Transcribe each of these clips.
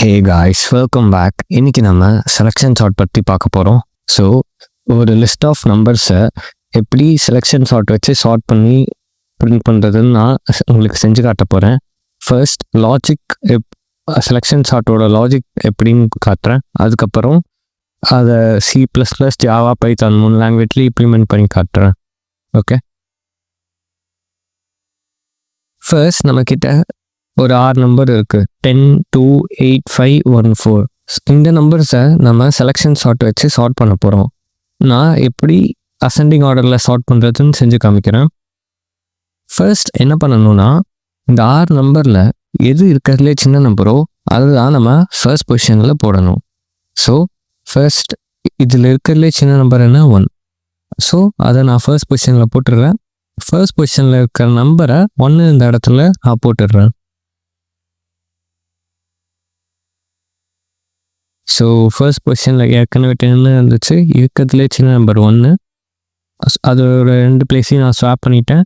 Hey guys, welcome back. இன்றைக்கி நம்ம selection chart பற்றி பார்க்க போகிறோம். ஸோ ஒரு லிஸ்ட் ஆஃப் நம்பர்ஸை எப்படி செலெக்ஷன் சார்ட் வச்சு சார்ட் பண்ணி பிரிண்ட் பண்ணுறதுன்னு நான் உங்களுக்கு செஞ்சு காட்ட போகிறேன். ஃபர்ஸ்ட் லாஜிக் செலெக்ஷன் சார்ட்டோட லாஜிக் எப்படின்னு காட்டுறேன். அதுக்கப்புறம் அதை C++, ஜாவா, பைத்தான் 3 லாங்குவேஜ்லேயும் இம்ப்ளிமெண்ட் பண்ணி காட்டுறேன். ஓகே, ஃபர்ஸ்ட் நம்மக்கிட்ட ஒரு 6 நம்பர் இருக்குது, 10, 2, 8, 5, 1, 4. இந்த நம்பர்ஸை நம்ம செலெக்ஷன் சார்ட் வச்சு சார்ட் பண்ண போகிறோம். நான் எப்படி அசெண்டிங் ஆர்டரில் சார்ட் பண்ணுறதுன்னு செஞ்சு காமிக்கிறேன். ஃபர்ஸ்ட் என்ன பண்ணணும்னா, இந்த 6 நம்பரில் எது இருக்கிறதுலே சின்ன நம்பரோ அதுதான் நம்ம ஃபர்ஸ்ட் பொசிஷனில் போடணும். ஸோ ஃபர்ஸ்ட் இதில் இருக்கிறதுலே சின்ன நம்பர் என்ன 1. ஸோ அதை நான் ஃபர்ஸ்ட் பொசிஷனில் போட்டுடுறேன். ஃபர்ஸ்ட் பொசிஷனில் இருக்கிற நம்பரை 1 இந்த இடத்துல நான் போட்டுடுறேன். ஸோ ஃபர்ஸ்ட் பொசிஷனில் ஏற்கனவே 10 இருந்துச்சு, இருக்கிறதுலே சின்ன நம்பர் 1. அதோட 2 பிளேஸையும் நான் ஸ்வாப் பண்ணிட்டேன்.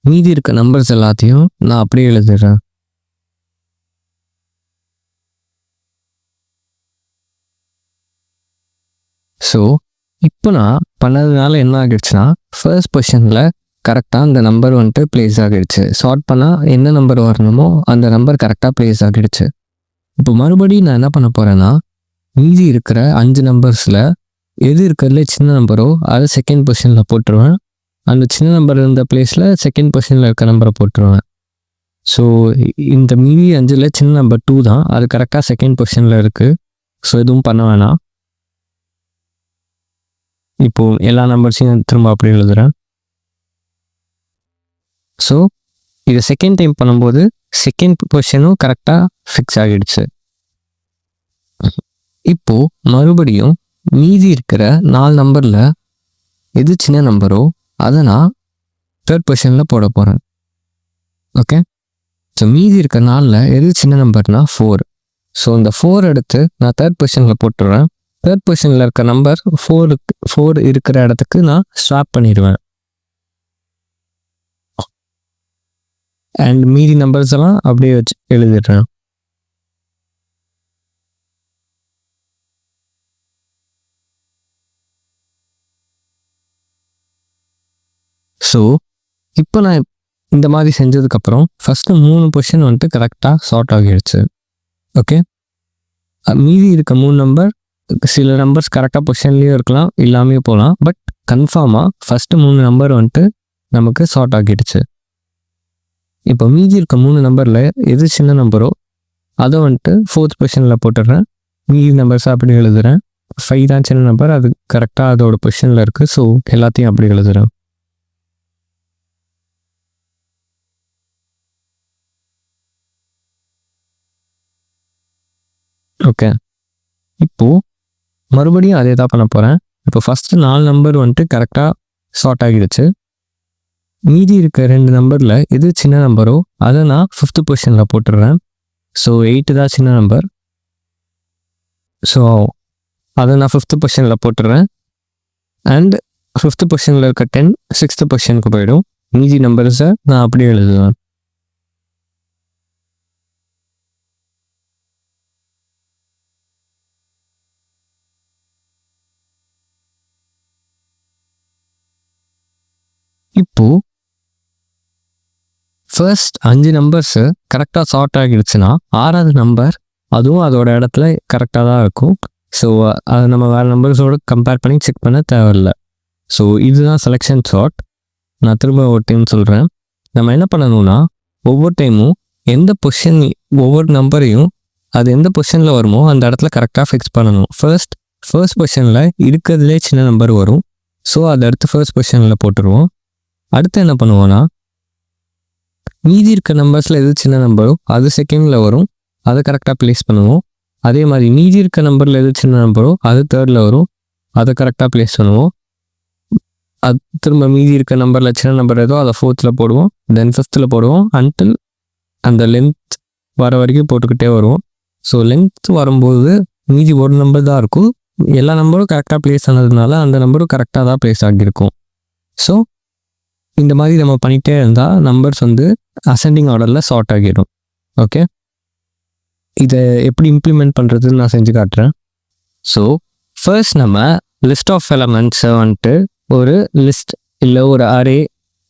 மீதி இருக்க நம்பர்ஸ் எல்லாத்தையும் நான் அப்படியே எழுதிடுறேன். ஸோ இப்போ நான் பண்ணதுனால என்ன ஆகிடுச்சுன்னா, ஃபர்ஸ்ட் பொசிஷனில் கரெக்டாக அந்த நம்பர் வந்துட்டு ப்ளேஸ் ஆகிடுச்சு. சார்ட் பண்ணால் என்ன நம்பர் வரணுமோ அந்த நம்பர் கரெக்டாக ப்ளேஸ் ஆகிடுச்சு. இப்போ மறுபடியும் நான் என்ன பண்ண போகிறேன்னா, மீதி இருக்கிற 5 நம்பர்ஸில் எது இருக்கிறதுல சின்ன நம்பரோ அதை செகண்ட் பொசிஷனில் போட்டுருவேன். அந்த சின்ன நம்பர் இருந்த பிளேஸில் செகண்ட் பொசிஷனில் இருக்க நம்பரை போட்டுருவேன். ஸோ இந்த மீதி 5ல் சின்ன நம்பர் 2 தான், அது கரெக்டாக செகண்ட் பொசிஷனில் இருக்குது. ஸோ எதுவும் பண்ண வேணாம். இப்போது எல்லா நம்பர்ஸையும் திரும்ப அப்படி எழுதுகிறேன். ஸோ இதை செகண்ட் டைம் பண்ணும்போது செகண்ட் பொசிஷனும் கரெக்டாக ஃபிக்ஸ் ஆகிடுச்சு. இப்போது மறுபடியும் மீதி இருக்கிற 4 நம்பரில் எது சின்ன நம்பரோ அதை நான் தேர்ட் பொசிஷனில் போட போகிறேன். ஓகே, ஸோ மீதி இருக்கிற 4ல் எது சின்ன நம்பர்னால் 4. ஸோ இந்த 4 எடுத்து நான் தேர்ட் பொசிஷனில் போட்டுடுறேன். தேர்ட் பொசிஷனில் இருக்க நம்பர் 4 இருக்கிற இடத்துக்கு நான் ஸ்வாப் பண்ணிடுவேன். அண்ட் மீதி நம்பர்ஸ் எல்லாம் அப்படியே வச்சு எழுதிடுறேன். ஸோ இப்போ நான் இந்த மாதிரி செஞ்சதுக்கப்புறம் ஃபஸ்ட்டு 3 பொசிஷன் வந்துட்டு கரெக்டாக சார்ட் ஆகிடுச்சு. ஓகே, மீதி இருக்க 3 நம்பர், சில நம்பர்ஸ் கரெக்டாக பொசிஷன்லேயும் இருக்கலாம், இல்லாமே போகலாம். பட் கன்ஃபார்மாக ஃபஸ்ட்டு 3 நம்பர் வந்துட்டு நமக்கு சார்ட் ஆகிடுச்சு. இப்போ மீதி இருக்க 3 நம்பரில் எது சின்ன நம்பரோ அதை வந்துட்டு ஃபோர்த் பொசிஷனில் போட்டுடுறேன். மீதி நம்பர்ஸ் அப்படி எழுதுகிறேன். 5 தான் சின்ன நம்பர், அது கரெக்டாக அதோட பொசிஷனில் இருக்குது. ஸோ எல்லாத்தையும் அப்படி எழுதுகிறேன். ஓகே, இப்போது மறுபடியும் அதே தான் பண்ண போகிறேன். இப்போ ஃபஸ்ட்டு 4 நம்பர் வந்துட்டு கரெக்டாக சார்ட் ஆகிடுச்சு. மீதி இருக்க 2 நம்பரில் எது சின்ன நம்பரோ அதை நான் 5th பொசிஷனில் போட்டுடுறேன். ஸோ 8 தான் சின்ன நம்பர். ஸோ அதை நான் 5th பொசிஷனில் போட்டுடுறேன். அண்ட் 5th பொசிஷனில் இருக்க 10 6th பொசிஷனுக்கு போயிடும். மீதி நம்பர்ஸை நான் அப்படியே எழுதுவேன். இப்போது ஃபர்ஸ்ட் 5 நம்பர்ஸு கரெக்டாக சார்ட் ஆகிடுச்சுன்னா 6வது நம்பர் அதுவும் அதோட இடத்துல கரெக்டாக தான் இருக்கும். ஸோ அதை நம்ம வேறு நம்பர்ஸோடு கம்பேர் பண்ணி செக் பண்ண தேவையில்லை. ஸோ இதுதான் செலெக்ஷன் சார்ட். நான் திரும்ப ஒரு டைம் சொல்கிறேன். நம்ம என்ன பண்ணணும்னா, ஒவ்வொரு டைமும் எந்த பொசிஷன், ஒவ்வொரு நம்பரையும் அது எந்த பொசிஷனில் வருமோ அந்த இடத்துல கரெக்டாக ஃபிக்ஸ் பண்ணணும். ஃபர்ஸ்ட் பொசிஷனில் இருக்கிறதுலே சின்ன நம்பர் வரும். ஸோ அதை அடுத்து ஃபர்ஸ்ட் பொசிஷனில் போட்டுருவோம். அடுத்து என்ன பண்ணுவோன்னா, மீதி இருக்க நம்பர்ஸில் எது சின்ன நம்பரோ அது செகண்டில் வரும், அதை கரெக்டாக ப்ளேஸ் பண்ணுவோம். அதே மாதிரி மீதி இருக்க நம்பரில் எது சின்ன நம்பரோ அது தேர்டில் வரும், அதை கரெக்டாக ப்ளேஸ் பண்ணுவோம். அது திரும்ப மீதி இருக்க நம்பரில் சின்ன நம்பர் ஏதோ அதை 4th போடுவோம், தென் 5th போடுவோம். அன்டில் அந்த லென்த் வர வரைக்கும் போட்டுக்கிட்டே வருவோம். ஸோ லென்த் வரும்போது மீதி ஒரு நம்பர் தான் இருக்கும். எல்லா நம்பரும் கரெக்டாக ப்ளேஸ் ஆனதுனால அந்த நம்பரும் கரெக்டாக தான் ப்ளேஸ் ஆகியிருக்கும். ஸோ இந்த மாதிரி நம்ம பண்ணிகிட்டே இருந்தால் நம்பர்ஸ் வந்து அசெண்டிங் ஆர்டரில் சார்ட் ஆகிடும். ஓகே, இதை எப்படி இம்ப்ளிமெண்ட் பண்ணுறதுன்னு நான் செஞ்சு காட்டுறேன். ஸோ ஃபர்ஸ்ட் நம்ம லிஸ்ட் ஆஃப் எலமெண்ட்ஸை வந்துட்டு ஒரு லிஸ்ட் இல்லை ஒரு அரே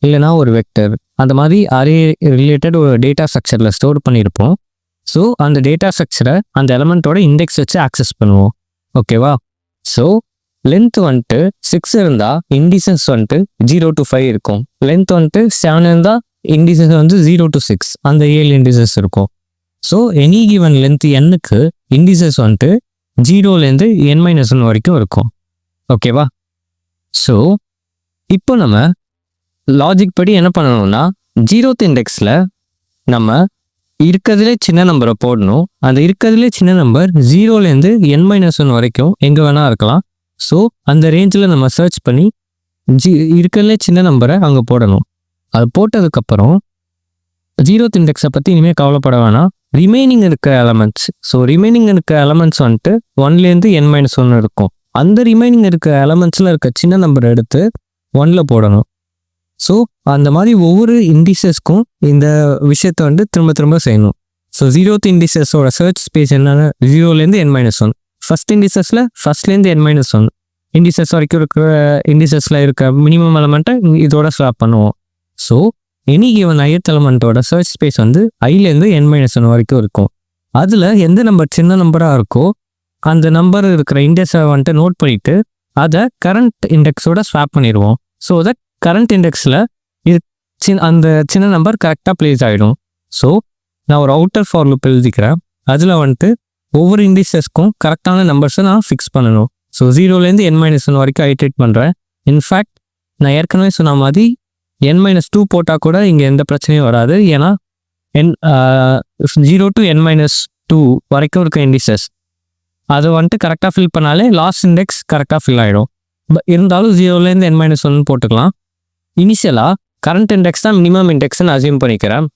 இல்லைனா ஒரு வெக்டர் அந்த மாதிரி அரே ரிலேட்டட் ஒரு டேட்டா ஸ்ட்ரக்சரில் ஸ்டோர் பண்ணியிருப்போம். ஸோ அந்த டேட்டா ஸ்ட்ரக்சரை அந்த எலமெண்ட்டோட இண்டெக்ஸ் வச்சு ஆக்சஸ் பண்ணுவோம். ஓகேவா? ஸோ லென்த் வந்துட்டு 6 இருந்தால் இண்டிசஸ் வந்துட்டு 0 to 5 இருக்கும். லென்த் வந்துட்டு 7 இருந்தால் இண்டிசஸ் வந்து 0 to 6 அந்த 7 இண்டிசஸ் இருக்கும். ஸோ எனி கிவன் லென்த் என்னுக்கு இண்டிசஸ் வந்துட்டு 0லேருந்து n-1 வரைக்கும் இருக்கும். ஓகேவா? ஸோ இப்போ நம்ம லாஜிக் படி என்ன பண்ணணும்னா 0th இண்டெக்ஸில் நம்ம இருக்கிறதுலே சின்ன நம்பரை போடணும். அந்த இருக்கிறதுலே சின்ன நம்பர் 0லேருந்து n-1 வரைக்கும் எங்கே வேணால் இருக்கலாம். ஸோ அந்த ரேஞ்சில் நம்ம சர்ச் பண்ணி இருக்கிறதுலே சின்ன நம்பரை அங்கே போடணும். அது போட்டதுக்கப்புறம் 0th இண்டெக்ஸை பற்றி இனிமேல் கவலைப்பட வேணாம். ரிமைனிங் இருக்க எலமெண்ட்ஸ், ஸோ ரிமைனிங் இருக்க எலமெண்ட்ஸ் வந்துட்டு 1லேருந்து n-1 இருக்கும். அந்த ரிமைனிங் இருக்க எலமெண்ட்ஸில் இருக்க சின்ன நம்பரை எடுத்து 1ல் போடணும். ஸோ அந்த மாதிரி ஒவ்வொரு இண்டிசஸ்க்கும் இந்த விஷயத்தை வந்து திரும்ப திரும்ப செய்யணும். ஸோ 0th இண்டிசஸோட சர்ச் ஸ்பேஸ் என்னென்னா 0லேருந்து n-1. ஃபஸ்ட் இண்டிசஸில் ஃபஸ்ட்லேருந்து n-1 இண்டிசஸ் வரைக்கும் இருக்கிற இண்டிசஸில் இருக்க மினிமம் எலமெண்ட்டை இதோட ஸ்வாப் பண்ணுவோம். ஸோ எனி கிவன் ith எலமெண்ட்டோட சர்ச் ஸ்பேஸ் வந்து iலேருந்து n-1 வரைக்கும் இருக்கும். அதில் எந்த நம்பர் சின்ன நம்பராக இருக்கோ அந்த நம்பர் இருக்கிற இண்டெக்ஸை வந்துட்டு நோட் பண்ணிவிட்டு அதை கரண்ட் இண்டெக்ஸோட ஸ்வாப் பண்ணிடுவோம். ஸோ தட் கரண்ட் இண்டெக்ஸில் இது அந்த சின்ன நம்பர் கரெக்டாக ப்ளேஸ் ஆகிடும். ஸோ நான் ஒரு அவுட்டர் ஃபார் லூப் எழுதிக்கிறேன். அதில் வந்துட்டு ஒவ்வொரு இண்டிசஸ்க்கும் கரெக்டான நம்பர்ஸை நான் ஃபிக்ஸ் பண்ணணும். ஸோ 0லேருந்து n-1 வரைக்கும் ஐட்ரேட் பண்ணுறேன். இன்ஃபேக்ட் நான் ஏற்கனவே சொன்ன மாதிரி n-2 போட்டால் கூட இங்கே எந்த பிரச்சனையும் வராது. ஏன்னா 0 to n-2 வரைக்கும் இருக்க இண்டிசஸ் அதை வந்துட்டு கரெக்டாக ஃபில் பண்ணாலே லாஸ்ட் இண்டெக்ஸ் கரெக்டாக ஃபில் ஆகிடும். இருந்தாலும் 0லேருந்து n-1 போட்டுக்கலாம். இனிஷியலாக கரண்ட் இண்டெக்ஸ் தான் மினிமம் இண்டெக்ஸ்ன்னு அசியூம் பண்ணிக்கிறேன்.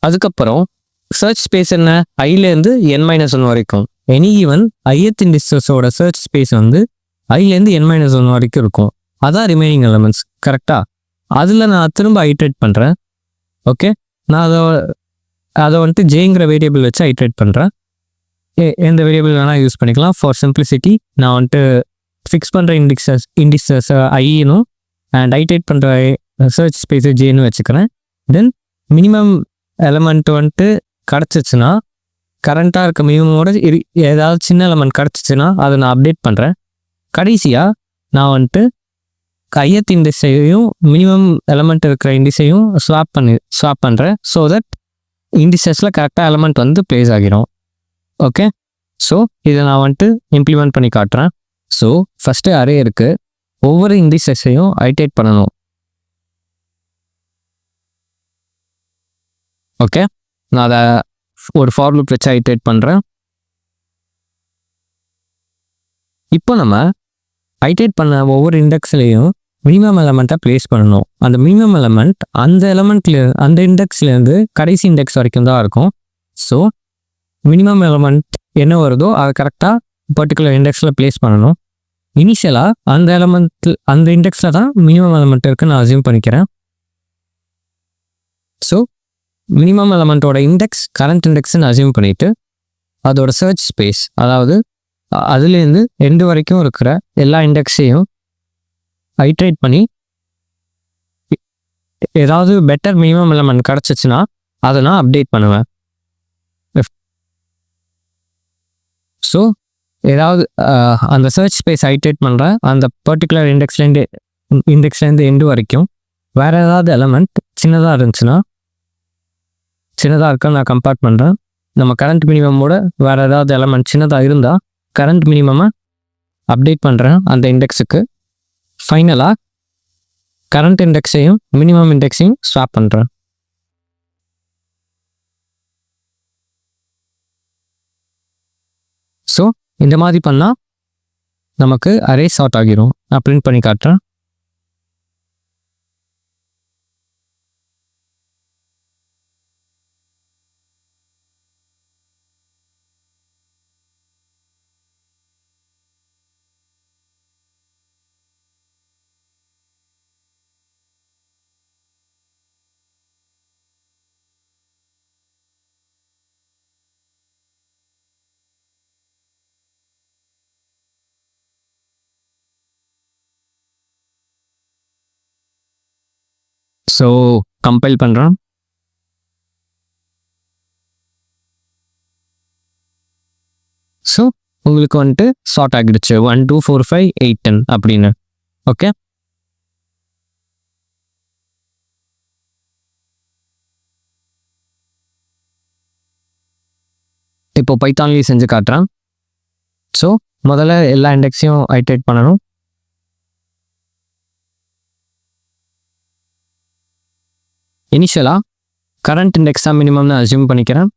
அதுக்கப்புறம் சர்ச் ஸ்பேஸ் என்ன iலேருந்து n-1 வரைக்கும். எனி ஈவன் ith இண்டிசஸோட சர்ச் ஸ்பேஸ் வந்து iலேருந்து n-1 வரைக்கும் இருக்கும். அதான் ரிமைனிங் எலமெண்ட்ஸ். கரெக்டாக அதில் நான் திரும்ப ஐட்ரேட் பண்ணுறேன். ஓகே, நான் அதை வந்துட்டு ஜேங்கிற வேரியபிள் வச்சு ஐட்ரேட் பண்ணுறேன். எந்த வேரியபிள் வேணால் யூஸ் பண்ணிக்கலாம். ஃபார் சிம்பிளிசிட்டி நான் வந்துட்டு ஃபிக்ஸ் பண்ணுற இண்டிசஸ் ஐனும் அண்ட் ஐட்ரேட் பண்ணுற சர்ச் ஸ்பேஸை ஜேன்னு வச்சுக்கிறேன். தென் மினிமம் எலமெண்ட் வந்துட்டு கிடச்சிச்சுன்னா கரண்ட்டாக இருக்க மினிமமோட ஏதாவது சின்ன எலமெண்ட் கிடச்சிச்சின்னா அதை நான் அப்டேட் பண்ணுறேன். கடைசியாக நான் வந்துட்டு ith இண்டிஸையும் மினிமம் எலமெண்ட் இருக்கிற இண்டிஸையும் ஸ்வாப் பண்ணுறேன். ஸோ தட் இண்டிசஸில் கரெக்டாக எலமெண்ட் வந்து ப்ளேஸ் ஆகிடும். ஓகே, ஸோ இதை நான் வந்துட்டு இம்ப்ளிமெண்ட் பண்ணி காட்டுறேன். ஸோ ஃபஸ்ட்டு அரே இருக்குது. ஒவ்வொரு இண்டிசஸையும் ஐட்ரேட் பண்ணணும். ஓகே, நான் அதை ஒரு ஃபார் லூப் வச்சு ஐட்ரேட் பண்ணுறேன். இப்போ நம்ம ஐட்ரேட் பண்ண ஒவ்வொரு இண்டெக்ஸ்லேயும் மினிமம் எலமெண்ட்டை ப்ளேஸ் பண்ணணும். அந்த மினிமம் எலமெண்ட் அந்த இண்டெக்ஸ்லேருந்து கடைசி இண்டெக்ஸ் வரைக்கும் தான் இருக்கும். ஸோ மினிமம் எலமெண்ட் என்ன வருதோ அதை கரெக்டாக பர்டிகுலர் இண்டெக்ஸில் ப்ளேஸ் பண்ணணும். இனிஷியலாக அந்த இண்டெக்ஸில் தான் மினிமம் எலமெண்ட் இருக்குன்னு நான் அசியூம் பண்ணிக்கிறேன். ஸோ மினிமம் எலமெண்ட்டோட இண்டெக்ஸ் கரண்ட் இண்டெக்ஸ்ன்னு அசியூம் பண்ணிவிட்டு அதோட சர்ச் ஸ்பேஸ், அதாவது அதுலேருந்து எண்டு வரைக்கும் இருக்கிற எல்லா இண்டெக்ஸையும் ஐட்ரேட் பண்ணி ஏதாவது பெட்டர் மினிமம் எலமெண்ட் கிடச்சிச்சின்னா அதை நான் அப்டேட் பண்ணுவேன். ஸோ ஏதாவது அந்த சர்ச் ஸ்பேஸ் ஐட்ரேட் பண்ணுற அந்த பர்டிகுலர் இண்டெக்ஸ்லேருந்து எண்டு வரைக்கும் வேறு ஏதாவது எலமெண்ட் சின்னதாக இருந்துச்சுன்னா சின்னதாக இருக்க நான் கம்பேர் பண்ணுறேன். நம்ம கரண்ட் மினிமமோட வேறு ஏதாவது எலமெண்ட் சின்னதாக இருந்தால் கரண்ட் மினிமமை அப்டேட் பண்ணுறேன் அந்த இண்டெக்ஸுக்கு. ஃபைனலாக கரண்ட் இண்டெக்ஸையும் மினிமம் இண்டெக்ஸையும் ஸ்வாப் பண்ணுறேன். ஸோ இந்த மாதிரி பண்ணால் நமக்கு அரே சார்ட் ஆகிரும். நான் பிரிண்ட் பண்ணி காட்டுறேன். ஸோ கம்பைல் பண்ணுறேன். ஸோ உங்களுக்கு வந்துட்டு சார்ட் ஆகிடுச்சு 1 2 4 5 8 10 அப்படின்னு. ஓகே, இப்போ பைத்தான்லேயும் செஞ்சு காட்டுறேன். ஸோ முதல்ல எல்லா இண்டெக்ஸையும் ஐட்ரேட் பண்ணணும். இனிஷியலாக கரண்ட் இண்டெக்ஸ் தான் மினிமம்னு அசியூம் பண்ணிக்கிறேன்.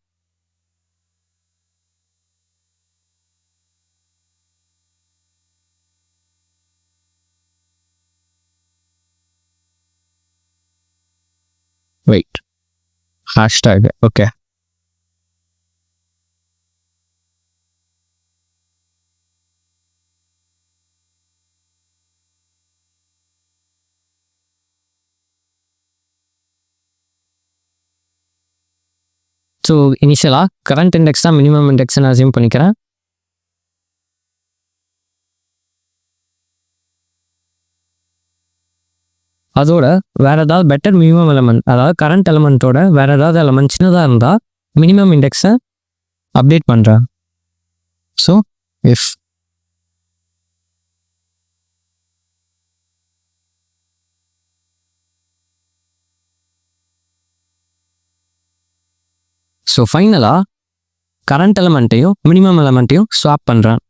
Wait, hashtag. ஓகே, ஸோ இனிஷியலாக கரண்ட் இண்டெக்ஸ் தான் மினிமம் இண்டெக்ஸ்னு அசியூம் பண்ணிக்கிறேன். அதோட வேற ஏதாவது பெட்டர் மினிமம் எலமெண்ட், அதாவது கரண்ட் எலமெண்ட்டோட வேற ஏதாவது எலமெண்ட் சின்னதாக இருந்தால் மினிமம் இண்டெக்ஸை அப்டேட் பண்ணுறேன். ஸோ இஃப் ஸோ ஃபைனலாக கரண்ட் எலமெண்ட்டையும் மினிமம் எலமெண்ட்டையும் ஸ்வாப் பண்ணுறேன்.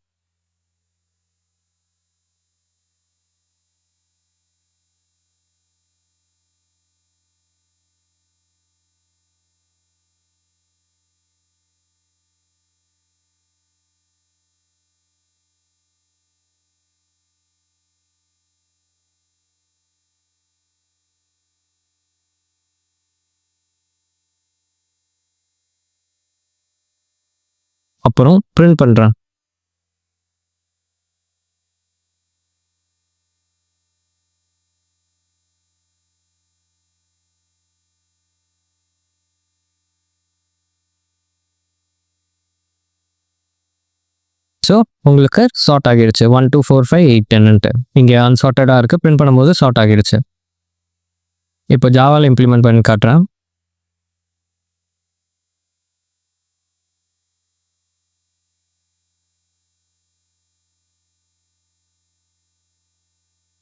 அப்புறம் பிரிண்ட் பண்ணுறேன். ஸோ உங்களுக்கு சார்ட் ஆகிடுச்சு 1 2 4 5 8 10ன்ட்டு. இங்கே அன்சார்ட்டடாக இருக்குது, பிரிண்ட் பண்ணும்போது சார்ட் ஆகிடுச்சு. இப்போ ஜாவாவில் இம்ப்ளிமெண்ட் பண்ணி காட்டுறேன்.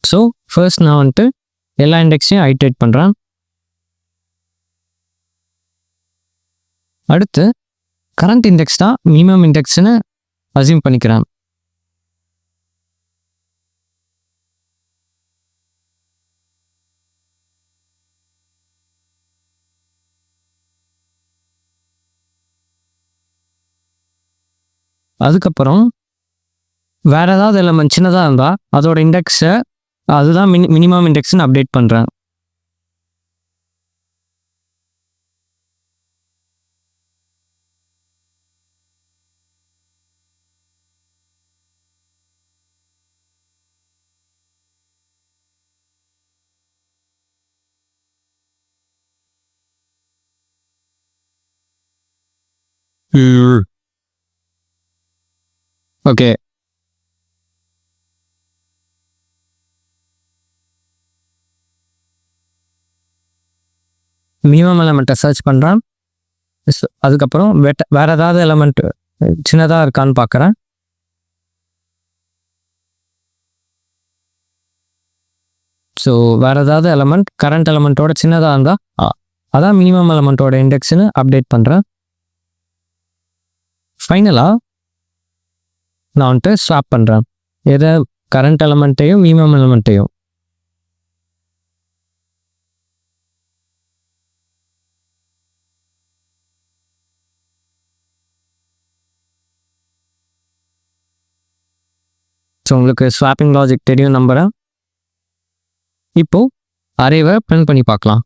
ஸோ ஃபர்ஸ்ட் நான் வந்துட்டு எல்லா இண்டெக்ஸையும் ஐட்ரேட் பண்ணுறேன். அடுத்து கரண்ட் இண்டெக்ஸ் தான் மினிமம் இண்டெக்ஸ்னு அசியூம் பண்ணிக்கிறேன். அதுக்கப்புறம் வேற ஏதாவது எலமெண்ட் சின்னதாக இருந்தால் அதோட இண்டெக்ஸை அதுதான் மினிமம் இண்டெக்ஸ்னு அப்டேட் பண்ணுறேன். ஓகே, மினிமம் எலமெண்ட்டை சர்ச் பண்ணுறேன். அதுக்கப்புறம் வேற ஏதாவது எலமெண்ட் சின்னதாக இருக்கான்னு பார்க்குறேன். ஸோ வேற ஏதாவது எலமெண்ட் கரண்ட் எலமெண்ட்டோட சின்னதாக இருந்தால் அதான் மினிமம் எலமெண்ட்டோட இண்டெக்ஸ்னு அப்டேட் பண்ணுறேன். ஃபைனலாக நான் வந்துட்டு ஸ்வாப் பண்ணுறேன், எதை கரண்ட் எலமெண்ட்டையும் மினிமம் எலமெண்ட்டையும். ஸோ உங்களுக்கு ஸ்வாப்பிங் லாஜிக் தெரியும் நம்புகிறேன். இப்போது அரேவை பிரிண்ட் பண்ணி பார்க்கலாம்.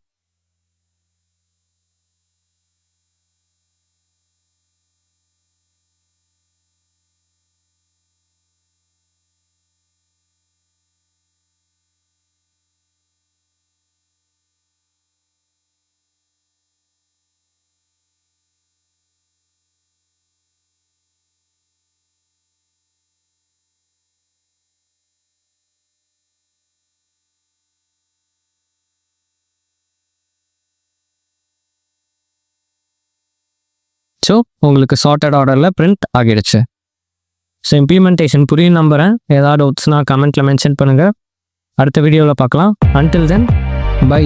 ஸோ உங்களுக்கு சார்ட்டட் ஆர்டரில் பிரிண்ட் ஆகிடுச்சு. ஸோ இம்ப்ளிமெண்டேஷன் புரியும் நம்புகிறேன். ஏதாவது டவுட்ஸ்னால் கமெண்ட்டில் மென்ஷன் பண்ணுங்கள். அடுத்த வீடியோவில் பார்க்கலாம். Until then by.